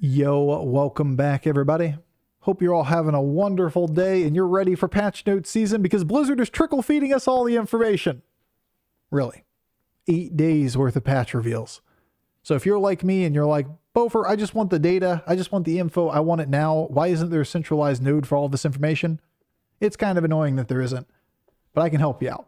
Yo, welcome back everybody. Hope you're all having a wonderful day and you're ready for patch note season because Blizzard is trickle feeding us all the information. Really. 8 days worth of patch reveals. So if you're like me and you're like, Bofur, I just want the data, I just want the info, I want it now. Why isn't there a centralized node for all this information? It's kind of annoying that there isn't, but I can help you out.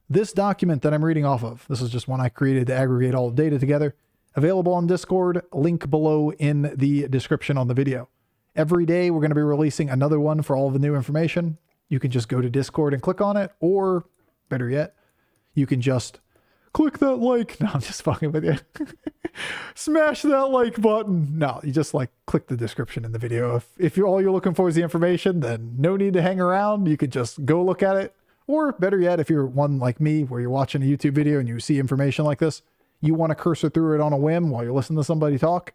This document that I'm reading off of, this is just one I created to aggregate all the data together. Available on Discord, link below in the description on the video. Every day we're going to be releasing another one for all the new information. You can just go to Discord and click on it, or better yet, you can just click that like. No, I'm just fucking with you. Smash that like button. No, you just like click the description in the video. If all you're looking for is the information, then no need to hang around. You could just go look at it. Or better yet, if you're one like me where you're watching a YouTube video and you see information like this, you want to cursor through it on a whim while you're listening to somebody talk,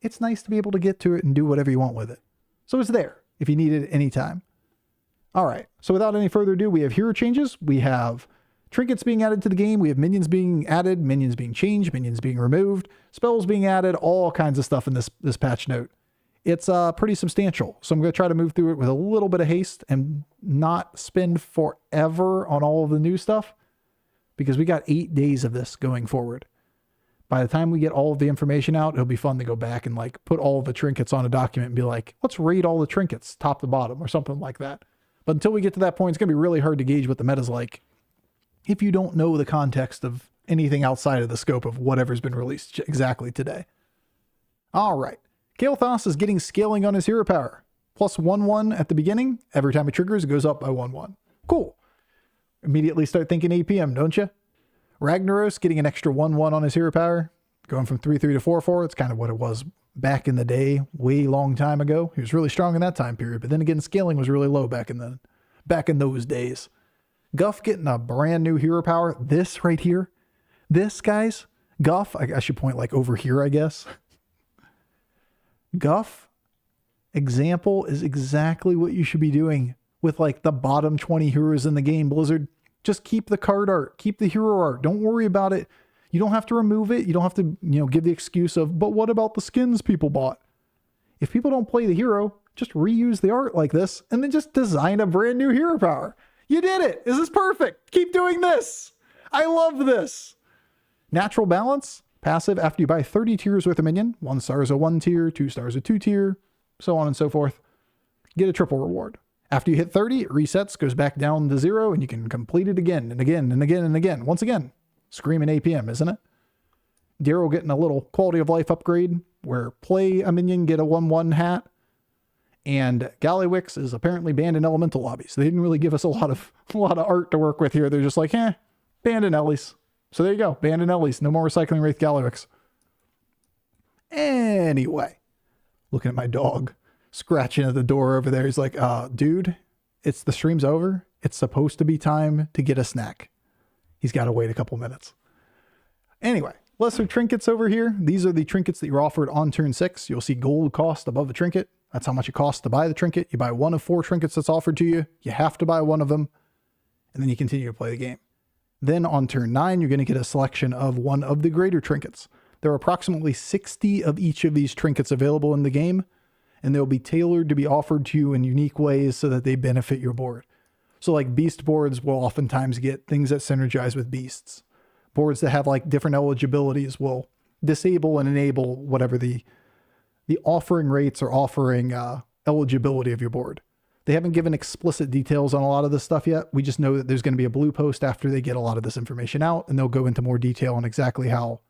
it's nice to be able to get to it and do whatever you want with it. So it's there if you need it anytime. All right. So without any further ado, we have hero changes. We have trinkets being added to the game. We have minions being added, minions being changed, minions being removed, spells being added, all kinds of stuff in this patch note. It's pretty substantial. So I'm going to try to move through it with a little bit of haste and not spend forever on all of the new stuff, because we got 8 days of this going forward. By the time we get all of the information out, it'll be fun to go back and like put all of the trinkets on a document and be like, let's rate all the trinkets top to bottom or something like that. But until we get to that point, it's going to be really hard to gauge what the meta's like if you don't know the context of anything outside of the scope of whatever's been released exactly today. All right. Kael'thas is getting scaling on his hero power. Plus 1/1 at the beginning. Every time it triggers, it goes up by 1/1. Cool. Immediately start thinking APM, don't you? Ragnaros getting an extra 1/1 on his hero power. Going from 3/3 to 4/4. It's kind of what it was back in the day, way long time ago. He was really strong in that time period. But then again, scaling was really low back in those days. Guff getting a brand new hero power. This right here. This, guys. Guff. I should point like over here, I guess. Guff example is exactly what you should be doing with like the bottom 20 heroes in the game, Blizzard. Just keep the card art, keep the hero art. Don't worry about it. You don't have to remove it. You don't have to, give the excuse of, but what about the skins people bought? If people don't play the hero, just reuse the art like this and then just design a brand new hero power. You did it. This is perfect. Keep doing this. I love this. Natural balance, passive after you buy 30 tiers worth of minion. 1 star is a 1 tier, 2 stars a 2 tier, so on and so forth. Get a triple reward. After you hit 30, it resets, goes back down to 0, and you can complete it again and again and again and again. Once again, screaming APM, isn't it? Darrow getting a little quality of life upgrade where play a minion, get a 1/1 hat. And Gallywix is apparently banned in elemental lobbies. They didn't really give us a lot of art to work with here. They're just like, banned in Ellies. So there you go, banned in Ellies. No more recycling Wraith Gallywix. Anyway, looking at my dog scratching at the door over there. He's like, dude, the stream's over. It's supposed to be time to get a snack. He's got to wait a couple minutes. Anyway, lesser trinkets over here. These are the trinkets that you're offered on turn 6. You'll see gold cost above the trinket. That's how much it costs to buy the trinket. You buy 1 of 4 trinkets that's offered to you. You have to buy 1 of them, and then you continue to play the game. Then on turn 9, you're going to get a selection of 1 of the greater trinkets. There are approximately 60 of each of these trinkets available in the game, and they'll be tailored to be offered to you in unique ways so that they benefit your board. So like beast boards will oftentimes get things that synergize with beasts. Boards that have like different eligibilities will disable and enable whatever the offering rates or offering eligibility of your board. They haven't given explicit details on a lot of this stuff yet. We just know that there's going to be a blue post after they get a lot of this information out, and they'll go into more detail on exactly how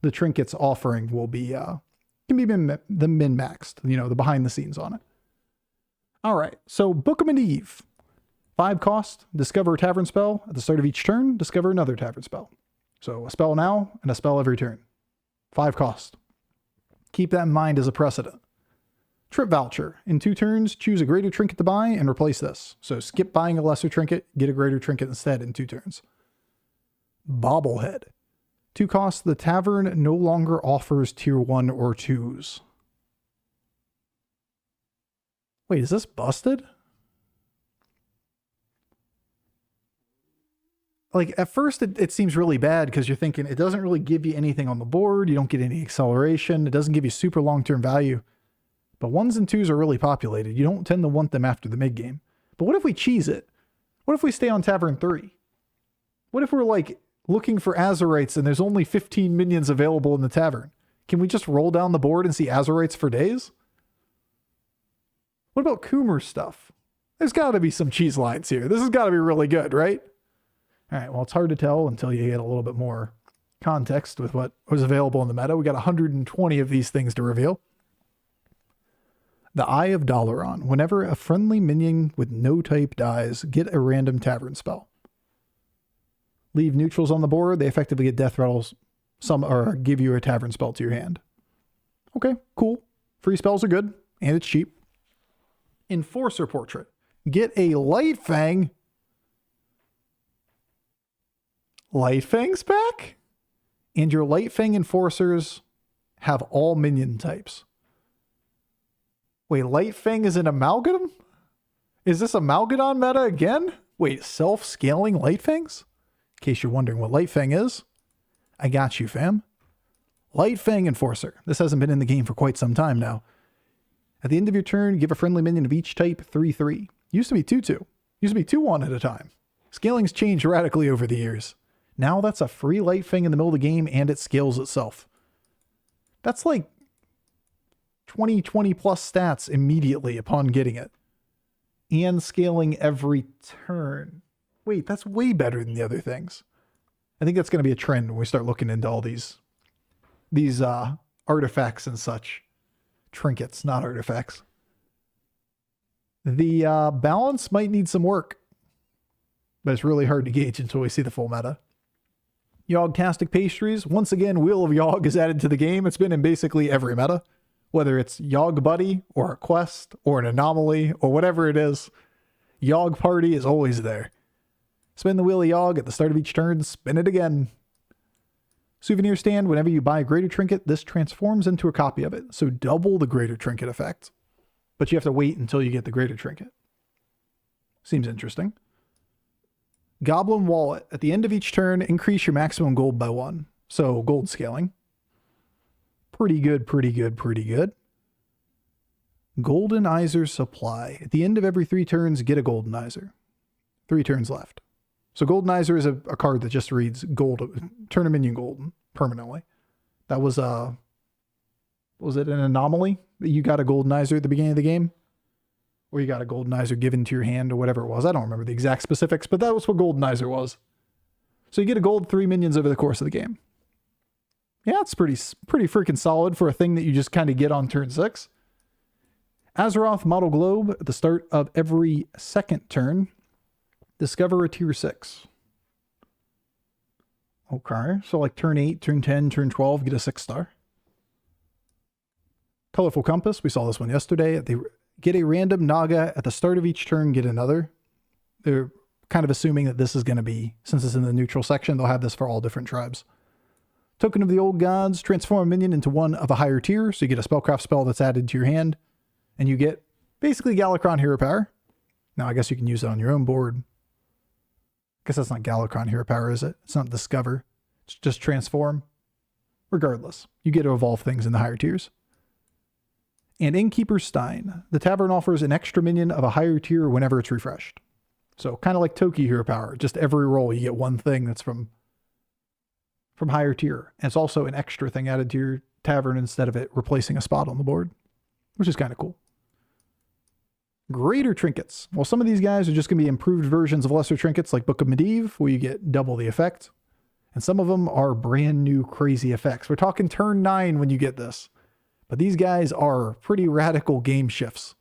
the trinkets offering will be can be the min-maxed, the behind the scenes on it. All right, so Book of Medivh. 5 cost, discover a tavern spell. At the start of each turn, discover another tavern spell. So a spell now and a spell every turn. 5 cost. Keep that in mind as a precedent. Trip voucher. In 2 turns, choose a greater trinket to buy and replace this. So skip buying a lesser trinket, get a greater trinket instead in 2 turns. Bobblehead. 2 costs, the tavern no longer offers tier 1 or 2s. Wait, is this busted? like at first it seems really bad because you're thinking it doesn't really give you anything on the board. You don't get any acceleration. It doesn't give you super long-term value. But 1s and 2s are really populated. You don't tend to want them after the mid game. But what if we cheese it? What if we stay on Tavern 3? What if we're like looking for Azurites and there's only 15 minions available in the tavern? Can we just roll down the board and see Azurites for days? What about Coomer stuff? There's got to be some cheese lines here. This has got to be really good, right? All right, well, it's hard to tell until you get a little bit more context with what was available in the meta. We got 120 of these things to reveal. The Eye of Dalaran. Whenever a friendly minion with no type dies, get a random tavern spell. Leave neutrals on the board. They effectively get death rattles, or give you a tavern spell to your hand. Okay, cool. Free spells are good, and it's cheap. Enforcer Portrait. Get a Light Fang. Light Fang's back? And your Light Fang Enforcers have all minion types. Wait, Light Fang is an Amalgadon? Is this Amalgadon meta again? Wait, self-scaling Light Fangs? In case you're wondering what Light Fang is, I got you, fam. Light Fang Enforcer. This hasn't been in the game for quite some time now. At the end of your turn, give a friendly minion of each type 3/3. Used to be 2/2. Used to be 2/1 at a time. Scaling's changed radically over the years. Now that's a free Light Fang in the middle of the game and it scales itself. That's like 20 plus stats immediately upon getting it. And scaling every turn. Wait, that's way better than the other things. I think that's going to be a trend when we start looking into all these artifacts and such. Trinkets, not artifacts. The balance might need some work, but it's really hard to gauge until we see the full meta. Yogg-tastic Pastries. Once again, Wheel of Yogg is added to the game. It's been in basically every meta. Whether it's Yogg Buddy or a quest or an anomaly or whatever it is, Yogg Party is always there. Spin the Wheel of Yogg at the start of each turn, spin it again. Souvenir stand, whenever you buy a greater trinket, this transforms into a copy of it. So double the greater trinket effect. But you have to wait until you get the greater trinket. Seems interesting. Goblin Wallet. At the end of each turn, increase your maximum gold by 1. So gold scaling. Pretty good, pretty good, pretty good. Goldenizer Supply. At the end of every 3 turns, get a Goldenizer. 3 turns left. So Goldenizer is a card that just reads gold, turn a minion golden permanently. That was it an anomaly? You got a Goldenizer at the beginning of the game? Or you got a Goldenizer given to your hand or whatever it was. I don't remember the exact specifics, but that was what Goldenizer was. So you get a gold 3 minions over the course of the game. Yeah, it's pretty freaking solid for a thing that you just kind of get on turn 6. Azeroth Model Globe. At the start of every second turn, discover a tier 6. Okay, so like turn 8, turn 10, turn 12, get a 6-star. Colorful Compass. We saw this one yesterday. They get a random Naga at the start of each turn, get another. They're kind of assuming that this is going to be, since it's in the neutral section, they'll have this for all different tribes. Token of the Old Gods, transform a minion into one of a higher tier, so you get a spellcraft spell that's added to your hand, and you get basically Galakrond Hero Power. Now, I guess you can use it on your own board. I guess that's not Galakrond Hero Power, is it? It's not Discover. It's just Transform. Regardless, you get to evolve things in the higher tiers. And Innkeeper's Stein. The tavern offers an extra minion of a higher tier whenever it's refreshed. So kind of like Toki Hero Power. Just every roll you get one thing that's from higher tier. And it's also an extra thing added to your tavern instead of it replacing a spot on the board, which is kind of cool. Greater Trinkets. Well, some of these guys are just going to be improved versions of lesser trinkets like Book of Medivh, where you get double the effect. And some of them are brand new crazy effects. We're talking turn 9 when you get this. But these guys are pretty radical game shifts.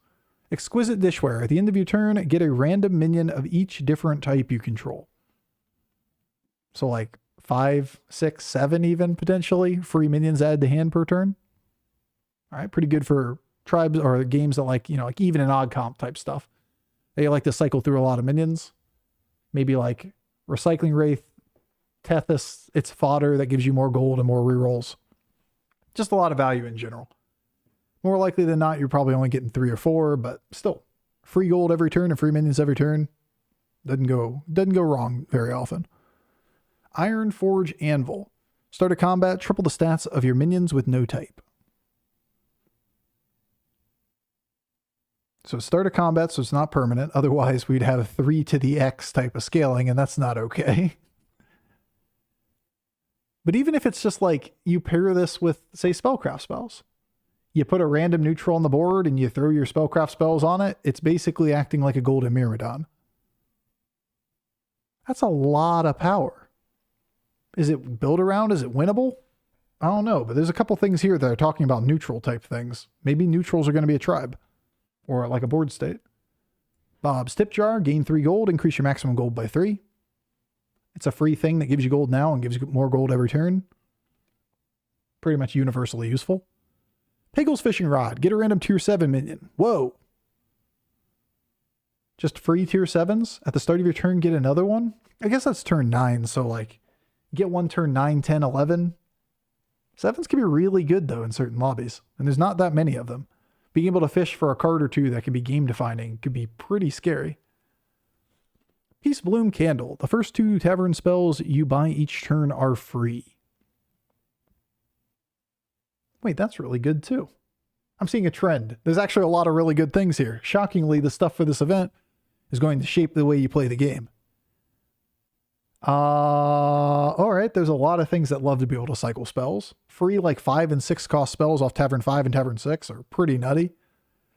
Exquisite Dishware. At the end of your turn, get a random minion of each different type you control. So like 5, 6, 7 even potentially free minions added to hand per turn. All right, pretty good for tribes or games that like even an odd comp type stuff. They like to cycle through a lot of minions. Maybe like Recycling Wraith, Tethys, it's fodder that gives you more gold and more rerolls. Just a lot of value in general. More likely than not, you're probably only getting 3 or 4, but still, free gold every turn and free minions every turn. Doesn't go wrong very often. Iron Forge Anvil. Start a combat, triple the stats of your minions with no type. So start a combat, so it's not permanent. Otherwise, we'd have a 3 to the X type of scaling, and that's not okay. But even if it's just like you pair this with, say, spellcraft spells, you put a random neutral on the board and you throw your spellcraft spells on it, it's basically acting like a golden Myrmidon. That's a lot of power. Is it build around? Is it winnable? I don't know, but there's a couple things here that are talking about neutral type things. Maybe neutrals are going to be a tribe or like a board state. Bob's Tip Jar, gain 3 gold, increase your maximum gold by 3. It's a free thing that gives you gold now and gives you more gold every turn. Pretty much universally useful. Piggle's Fishing Rod. Get a random tier 7 minion. Whoa. Just free tier 7s. At the start of your turn, get another one. I guess that's turn 9, so like, get one turn 9, 10, 11. 7s can be really good, though, in certain lobbies. And there's not that many of them. Being able to fish for a card or two that can be game-defining could be pretty scary. Peace Bloom Candle. The first 2 tavern spells you buy each turn are free. Wait, that's really good too. I'm seeing a trend. There's actually a lot of really good things here. Shockingly, the stuff for this event is going to shape the way you play the game. All right, there's a lot of things that love to be able to cycle spells. Free like 5 and 6 cost spells off Tavern 5 and Tavern 6 are pretty nutty.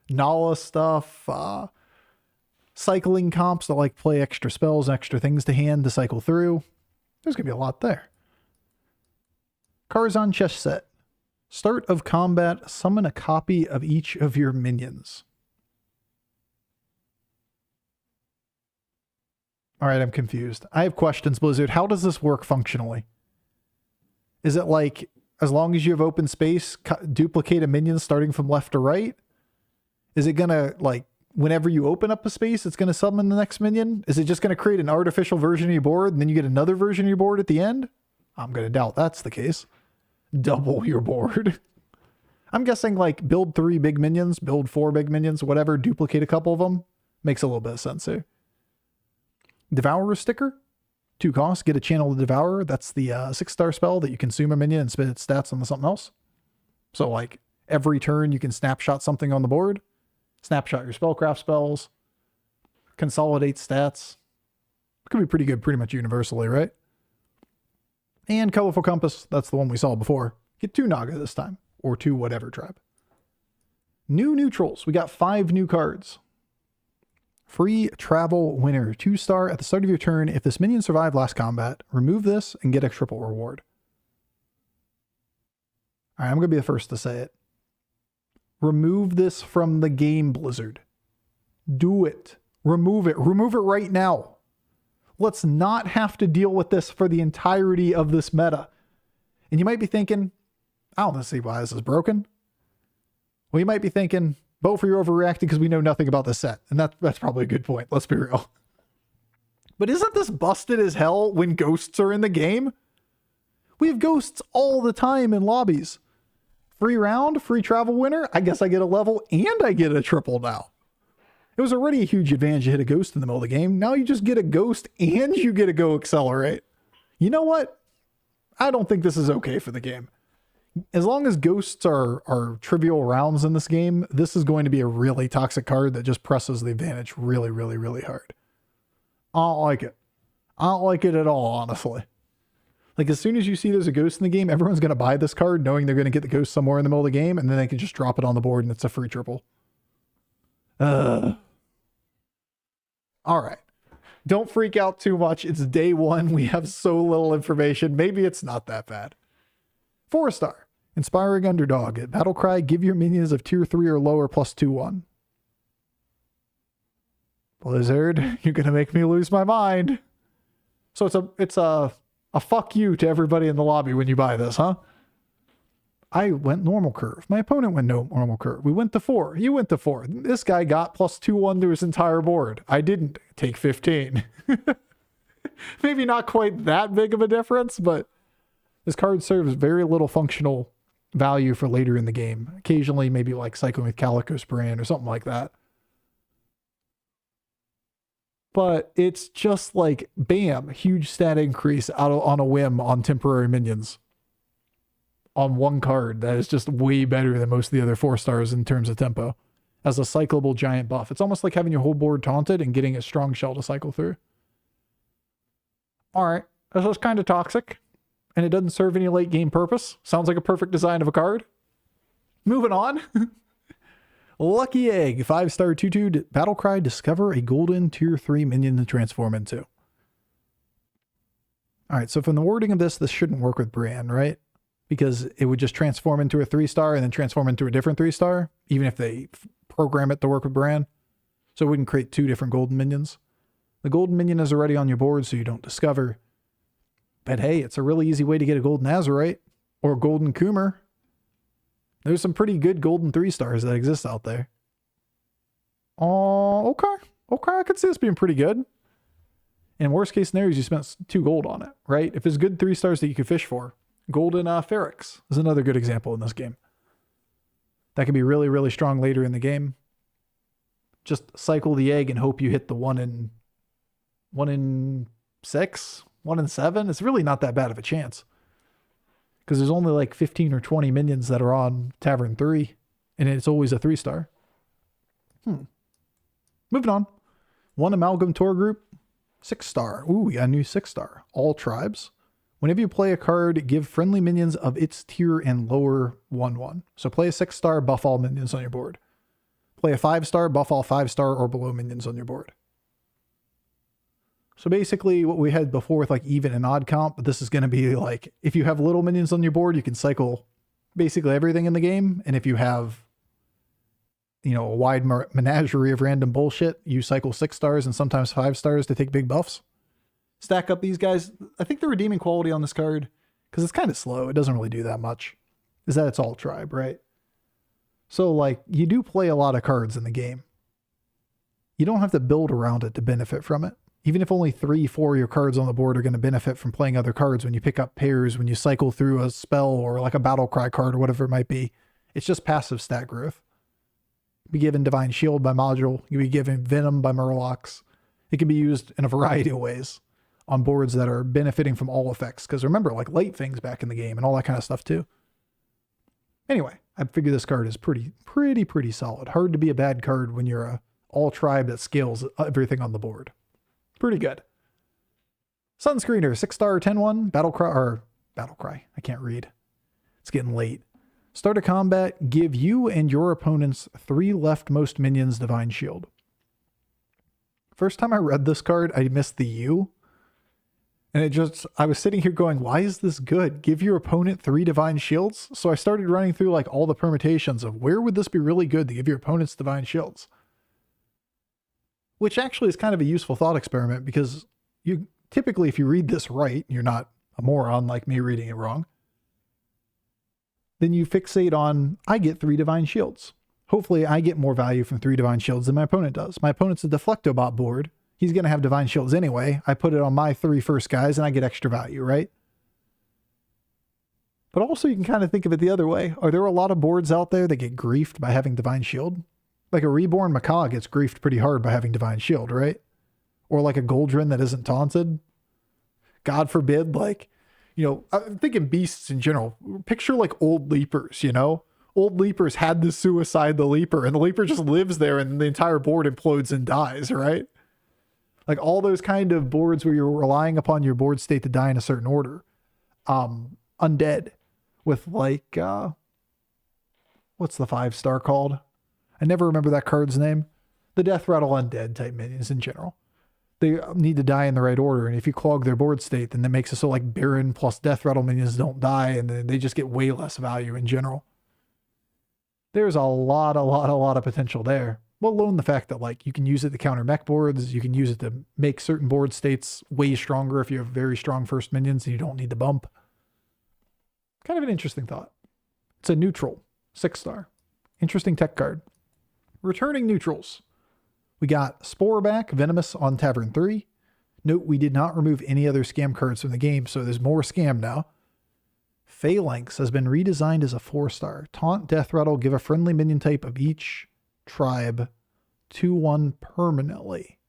Nala stuff, cycling comps that like play extra spells, extra things to hand to cycle through. There's going to be a lot there. Karzan Chess Set. Start of combat, summon a copy of each of your minions. All right, I'm confused. I have questions, Blizzard. How does this work functionally? Is it like, as long as you have open space, duplicate a minion starting from left to right? Is it going to, like, whenever you open up a space, it's going to summon the next minion? Is it just going to create an artificial version of your board, and then you get another version of your board at the end? I'm going to doubt that's the case. Double your board. I'm guessing, like, build 3 big minions, build 4 big minions, whatever, duplicate a couple of them. Makes a little bit of sense here. Devourer sticker, 2 costs, get a channel to Devourer. That's the 6-star spell that you consume a minion and spend its stats on something else. So like every turn you can snapshot something on the board, snapshot your spellcraft spells, consolidate stats. It could be pretty good pretty much universally, right? And Colorful Compass, that's the one we saw before. Get 2 Naga this time, or 2 whatever tribe. New neutrals, we got 5 new cards. Free Travel Winner, 2-star. At the start of your turn, if this minion survived last combat, remove this and get a triple reward. All right, I'm going to be the first to say it. Remove this from the game, Blizzard. Do it. Remove it. Remove it right now. Let's not have to deal with this for the entirety of this meta. And you might be thinking, I don't see why this is broken. Well, you might be thinking, Bofur, you're overreacting because we know nothing about this set. And that's probably a good point. Let's be real. But isn't this busted as hell when ghosts are in the game? We have ghosts all the time in lobbies. Free round, free travel winner. I guess I get a level and I get a triple now. It was already a huge advantage to hit a ghost in the middle of the game. Now you just get a ghost and you get to go accelerate. You know what? I don't think this is okay for the game. As long as ghosts are trivial rounds in this game, this is going to be a really toxic card that just presses the advantage really, really, really hard. I don't like it. I don't like it at all, honestly. Like, as soon as you see there's a ghost in the game, everyone's going to buy this card knowing they're going to get the ghost somewhere in the middle of the game, and then they can just drop it on the board and it's a free triple. All right. Don't freak out too much. It's day 1. We have so little information. Maybe it's not that bad. 4-star. Inspiring Underdog. At Battlecry, give your minions of tier 3 or lower plus 2/1. Blizzard, you're going to make me lose my mind. So it's a fuck you to everybody in the lobby when you buy this, huh? I went normal curve. My opponent went no normal curve. We went to 4. You went to 4. This guy got plus 2/1 to his entire board. I didn't take 15. Maybe not quite that big of a difference, but this card serves very little functional value for later in the game. Occasionally, maybe like cycling with Calico Spraying or something like that. But it's just like, bam, huge stat increase on a whim on temporary minions. On one card that is just way better than most of the other 4-stars in terms of tempo. As a cyclable giant buff. It's almost like having your whole board taunted and getting a strong shell to cycle through. Alright, this is kind of toxic. And it doesn't serve any late game purpose. Sounds like a perfect design of a card. Moving on. Lucky Egg, 5-star 2/2 Battlecry, discover a golden tier 3 minion to transform into. Alright, so from the wording of this shouldn't work with Bran, right? Because it would just transform into a 3-star and then transform into a different 3-star, even if they program it to work with Bran. So it wouldn't create 2 different golden minions. The golden minion is already on your board, so you don't discover. But hey, it's a really easy way to get a golden Azurite or a golden Coomer. There's some pretty good golden 3-stars that exist out there. Oh, okay. Okay, I could see this being pretty good. In worst case scenarios, you spent 2 gold on it, right? If there's good 3-stars that you could fish for. Golden Ferrex is another good example in this game. That can be really, really strong later in the game. Just cycle the egg and hope you hit the 1 in 6, 1 in 7. It's really not that bad of a chance. Because there's only like 15 or 20 minions that are on Tavern 3. And it's always a 3-star. Moving on. 1 Amalgam Tour Group. 6-star. Ooh, we got a new 6-star. All tribes. Whenever you play a card, give friendly minions of its tier and lower 1/1. So play a 6-star, buff all minions on your board. Play a 5-star, buff all 5-star or below minions on your board. So basically what we had before with like even and odd comp, but this is going to be like, if you have little minions on your board, you can cycle basically everything in the game. And if you have, you know, a wide menagerie of random bullshit, you cycle 6-stars and sometimes 5-stars to take big buffs. Stack up these guys. I think the redeeming quality on this card, because it's kind of slow, it doesn't really do that much, is that it's all tribe, right? So like you do play a lot of cards in the game. You don't have to build around it to benefit from it. Even if only 3-4 of your cards on the board are going to benefit from playing other cards when you pick up pairs, when you cycle through a spell or like a battle cry card or whatever it might be. It's just passive stat growth. Be given Divine Shield by Module. You can be given Venom by Murlocs. It can be used in a variety of ways on boards that are benefiting from all effects. Because remember, like light things back in the game and all that kind of stuff too. Anyway, I figure this card is pretty solid. Hard to be a bad card when you're a all tribe that scales everything on the board. Pretty good. Sunscreener, 6-star 10/1, Battlecry. I can't read. It's getting late. Start a combat, give you and your opponents 3 leftmost minions Divine Shield. First time I read this card, I missed the U. And I was sitting here going, why is this good? Give your opponent 3 Divine Shields? So I started running through like all the permutations of where would this be really good to give your opponents Divine Shields? Which actually is kind of a useful thought experiment because you typically, if you read this right, you're not a moron like me reading it wrong, then you fixate on, I get 3 Divine Shields. Hopefully I get more value from 3 Divine Shields than my opponent does. My opponent's a Deflectobot board. He's going to have Divine Shields anyway. I put it on my 3 first guys and I get extra value, right? But also you can kind of think of it the other way. Are there a lot of boards out there that get griefed by having Divine Shield? Like a Reborn Macaw gets griefed pretty hard by having Divine Shield, right? Or like a Goldrin that isn't taunted. God forbid, like, you know, I'm thinking beasts in general. Picture like old Leapers, you know? Old Leapers had to suicide the Leaper, and the Leaper just lives there and the entire board implodes and dies, right? Like all those kind of boards where you're relying upon your board state to die in a certain order. Undead with like, what's the 5-star called? I never remember that card's name. The Death Rattle Undead type minions in general. They need to die in the right order. And if you clog their board state, then that makes it so like Baron plus Death Rattle minions don't die. And then they just get way less value in general. There's a lot of potential there. Let alone the fact that like you can use it to counter mech boards. You can use it to make certain board states way stronger if you have very strong first minions and you don't need the bump. Kind of an interesting thought. It's a neutral 6-star. Interesting tech card. Returning neutrals. We got Sporeback, Venomous on Tavern 3. Note we did not remove any other scam cards from the game, so there's more scam now. Phalanx has been redesigned as a 4-star. Taunt, Death Rattle, give a friendly minion type of each tribe 2/1 permanently.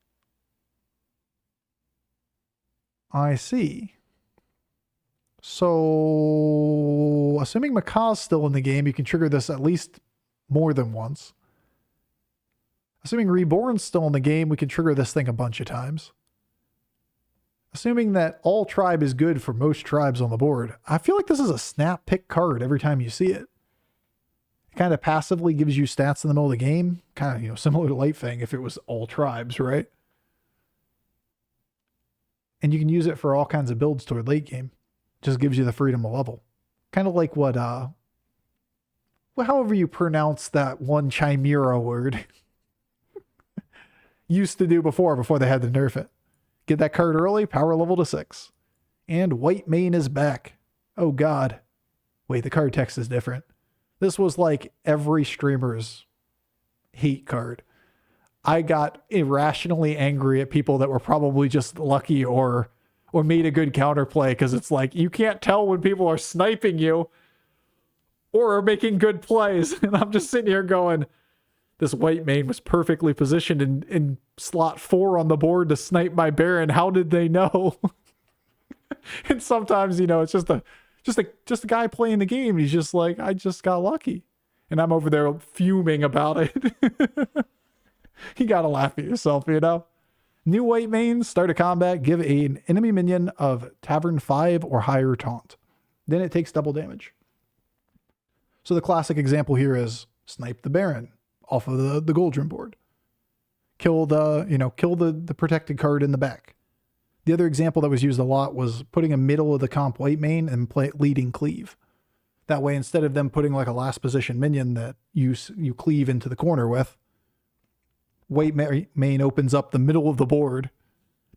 I see. So, assuming Makaw's still in the game, you can trigger this at least more than once. Assuming Reborn's still in the game, we can trigger this thing a bunch of times. Assuming that all tribe is good for most tribes on the board, I feel like this is a snap pick card every time you see it. It kind of passively gives you stats in the middle of the game. Kind of, similar to Light Fang if it was all tribes, right? And you can use it for all kinds of builds toward late game. Just gives you the freedom to level. Kind of like what, however you pronounce that one Chimera word used to do before they had to nerf it. Get that card early, power level to 6. And White Mane is back. Oh God. Wait, the card text is different. This was like every streamer's hate card. I got irrationally angry at people that were probably just lucky or made a good counterplay, because it's like, you can't tell when people are sniping you or are making good plays. And I'm just sitting here going, this White Mane was perfectly positioned in slot 4 on the board to snipe my Baron. How did they know? And sometimes, it's just a guy playing the game. He's just like, I just got lucky. And I'm over there fuming about it. You gotta laugh at yourself, New White Mane, start a combat, give an enemy minion of Tavern 5 or higher taunt. Then it takes double damage. So the classic example here is snipe the Baron off of the Goldrum board. Kill the protected card in the back. The other example that was used a lot was putting a middle of the comp White Mane and leading cleave. That way, instead of them putting like a last position minion that you cleave into the corner with, White Mane opens up the middle of the board.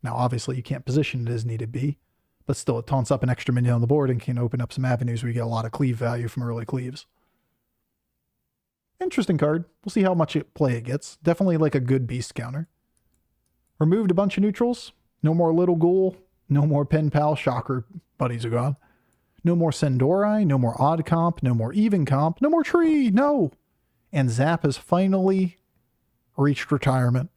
Now, obviously, you can't position it as needed be, but still it taunts up an extra minion on the board and can open up some avenues where you get a lot of cleave value from early cleaves. Interesting card. We'll see how much play it gets. Definitely like a good beast counter. Removed a bunch of neutrals. No more Little Ghoul. No more Pen Pal. Shocker. Buddies are gone. No more Sendori. No more Odd Comp. No more Even Comp. No more Tree. No. And Zap has finally reached retirement.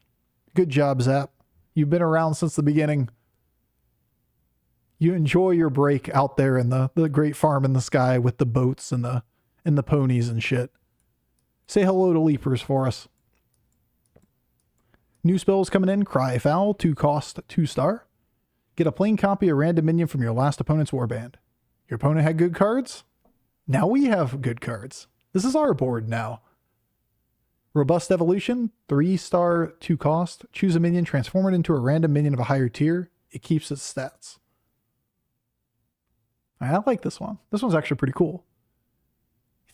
Good job, Zap. You've been around since the beginning. You enjoy your break out there in the great farm in the sky with the boats and the ponies and shit. Say hello to Leapers for us. New spells coming in. Cry Foul, 2 cost, 2-star. Get a plain copy of random minion from your last opponent's warband. Your opponent had good cards? Now we have good cards. This is our board now. Robust Evolution, 3-star, 2 cost. Choose a minion, transform it into a random minion of a higher tier. It keeps its stats. I like this one. This one's actually pretty cool.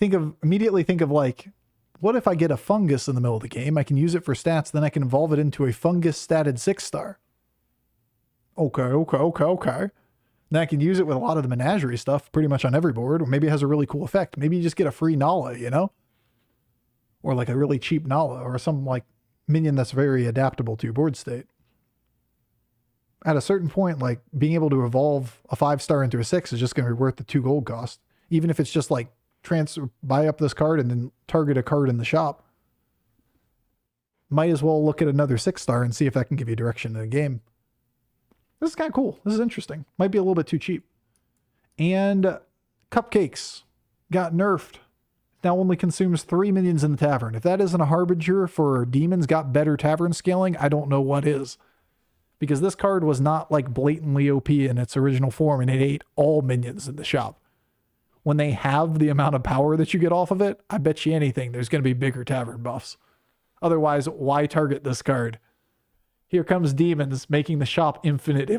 Immediately think of like, what if I get a fungus in the middle of the game? I can use it for stats, then I can evolve it into a fungus statted 6-star. Okay. Then I can use it with a lot of the menagerie stuff pretty much on every board, or maybe it has a really cool effect. Maybe you just get a free Nala, Or like a really cheap Nala, or some like minion that's very adaptable to your board state. At a certain point, like being able to evolve a 5-star into a 6 is just going to be worth the 2 gold cost. Even if it's just like buy up this card and then target a card in the shop. Might as well look at another 6-star and see if that can give you direction in the game. This is kind of cool. This is interesting. Might be a little bit too cheap. And Cupcakes got nerfed. Now only consumes 3 minions in the tavern. If that isn't a harbinger for demons got better tavern scaling, I don't know what is. Because this card was not like blatantly OP in its original form, and it ate all minions in the shop. When they have the amount of power that you get off of it, I bet you anything there's going to be bigger tavern buffs. Otherwise, why target this card? Here comes demons making the shop infinite.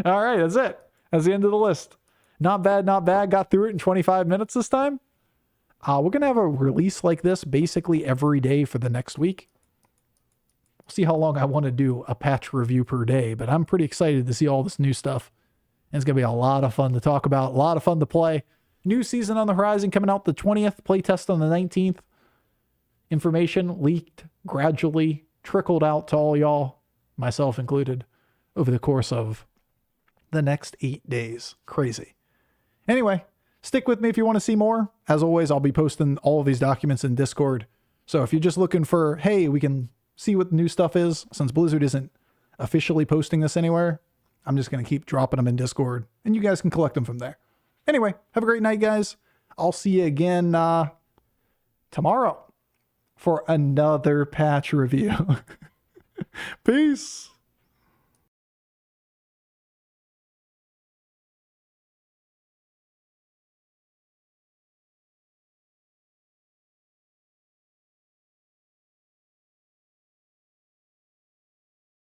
All right, that's it. That's the end of the list. Not bad. Got through it in 25 minutes this time. We're going to have a release like this basically every day for the next week. We'll see how long I want to do a patch review per day, but I'm pretty excited to see all this new stuff. And it's going to be a lot of fun to talk about, a lot of fun to play. New season on the horizon coming out the 20th, playtest on the 19th. Information leaked, gradually trickled out to all y'all, myself included, over the course of the next 8 days. Crazy. Anyway, stick with me if you want to see more. As always, I'll be posting all of these documents in Discord. So if you're just looking for, hey, we can see what the new stuff is, since Blizzard isn't officially posting this anywhere. I'm just going to keep dropping them in Discord, and you guys can collect them from there. Anyway, have a great night, guys. I'll see you again tomorrow for another patch review. Peace.